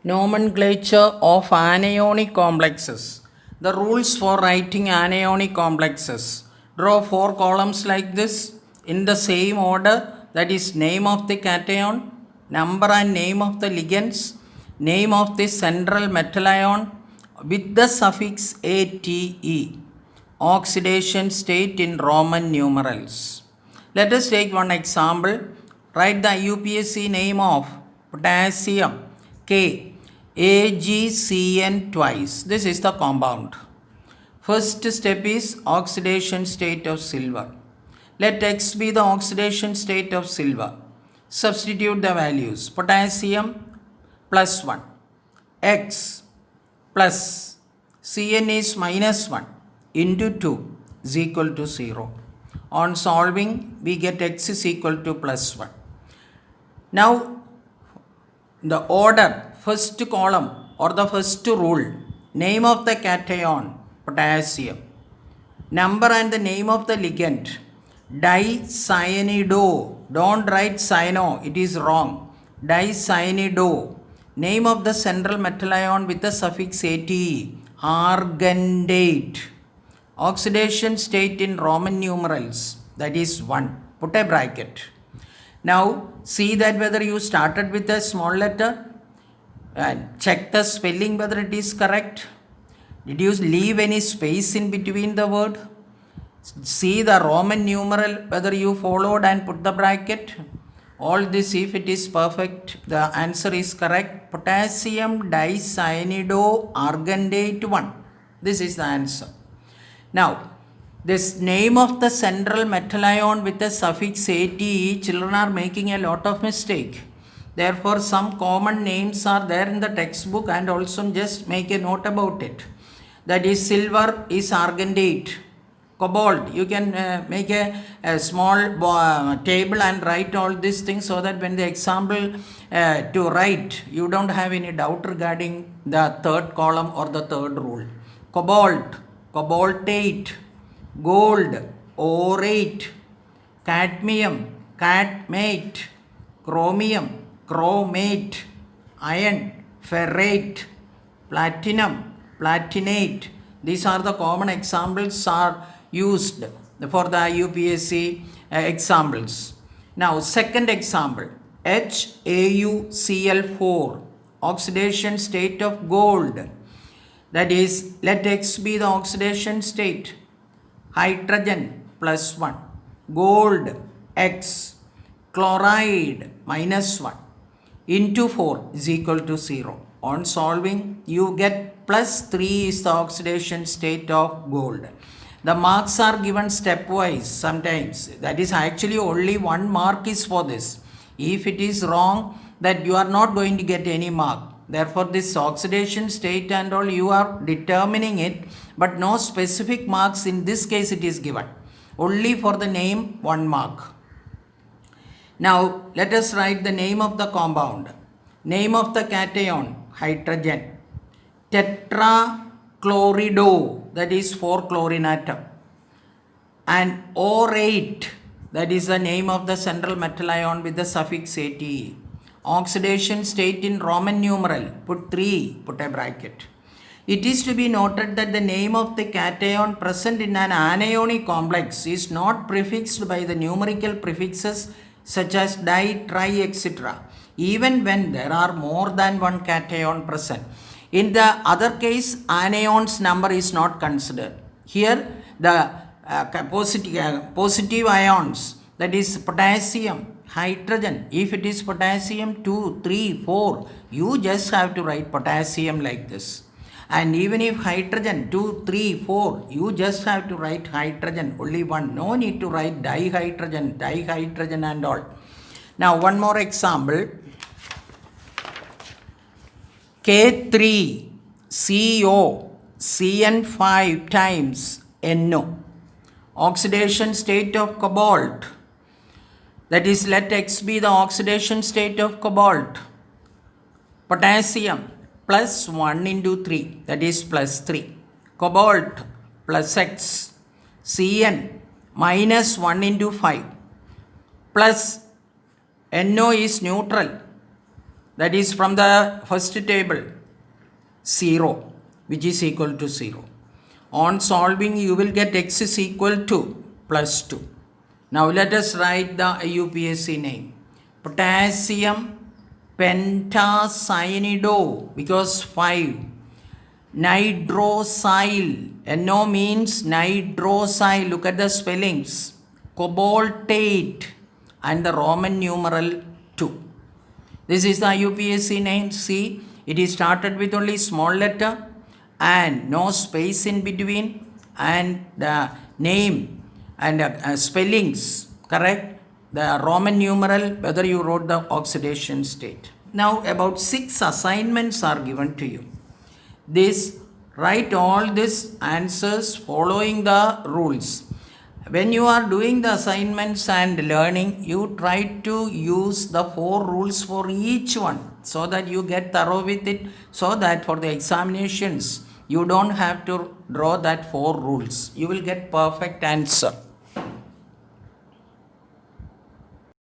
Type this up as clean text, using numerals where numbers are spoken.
Nomenclature of anionic complexes. The rules for writing anionic complexes. Draw 4 columns like this in the same order, that is name of the cation, number and name of the ligands, name of the central metal ion with the suffix ATE, oxidation state in Roman numerals. Let us take one example. Write the IUPAC name of potassium K. AgCN twice. This is the compound. First step is oxidation state of silver. Let X be the oxidation state of silver. Substitute the values. Potassium plus 1. X plus Cn is minus 1 into 2 is equal to 0. On solving, we get X is equal to plus 1. Now, the order, first column or the first rule, name of the cation, potassium, number and the name of the ligand, dicyanido. Don't write cyano, it is wrong. Dicyanido. Name of the central metal ion with the suffix ATE, argandate. Oxidation state in Roman numerals, that is 1. Put a bracket. Now see that whether you started with a small letter and check the spelling whether it is correct. Did you leave any space in between the word? See the Roman numeral whether you followed and put the bracket. All this, if it is perfect, the answer is correct. Potassium dicyanido argandate 1. This is the answer. Now, this name of the central metal ion with the suffix ATE, children are making a lot of mistake. Therefore, some common names are there in the textbook, and also just make a note about it. That is, silver is argandate. Cobalt, you can make a small table and write all these things so that when the example to write, you don't have any doubt regarding the third column or the third rule. Cobalt, cobaltate. Gold, orate. Cadmium, cadmate. Chromium, chromate. Iron, ferrate. Platinum, platinate. These are the common examples are used for the IUPAC examples. Now, second example, HAuCl4, oxidation state of gold. That is, let X be the oxidation state. Hydrogen plus 1, gold X, chloride minus 1 into 4 is equal to 0. On solving, you get plus 3 is the oxidation state of gold. The marks are given stepwise sometimes. That is actually only 1 mark is for this. If it is wrong, that you are not going to get any mark. Therefore, this oxidation state and all, you are determining it, but no specific marks in this case it is given. Only for the name 1 mark. Now, let us write the name of the compound. Name of the cation, hydrogen. Tetrachlorido, that is 4 chlorine atom. And orate, that is the name of the central metal ion with the suffix ATE. Oxidation state in Roman numeral, put 3, put a bracket. It is to be noted that the name of the cation present in an anionic complex is not prefixed by the numerical prefixes such as di, tri, etc., even when there are more than one cation present. In the other case, anion's number is not considered. Here, the positive ions, that is potassium, hydrogen, if it is potassium 2, 3, 4, you just have to write potassium like this. And even if hydrogen 2, 3, 4, you just have to write hydrogen, only one. No need to write dihydrogen and all. Now, one more example. K3CO CN5 times NO. Oxidation state of cobalt. That is, let X be the oxidation state of cobalt. Potassium plus 1 into 3, that is plus 3. Cobalt plus X. Cn minus 1 into 5. Plus NO is neutral. That is from the first table, 0, which is equal to 0. On solving, you will get x is equal to plus 2. Now let us write the IUPAC name. Potassium pentacyanidO, because 5. Nidrosyl, NO means nidrosyl, look at the spellings. Cobaltate, and the Roman numeral 2. This is the IUPAC name. See, it is started with only small letter and no space in between, and the name and spellings correct. The Roman numeral, whether you wrote the oxidation state. Now about 6 assignments are given to you. Write all these answers following the rules. When you are doing the assignments and learning, you try to use the 4 rules for each one, so that you get thorough with it, so that for the examinations you don't have to draw that 4 rules. You will get perfect answer.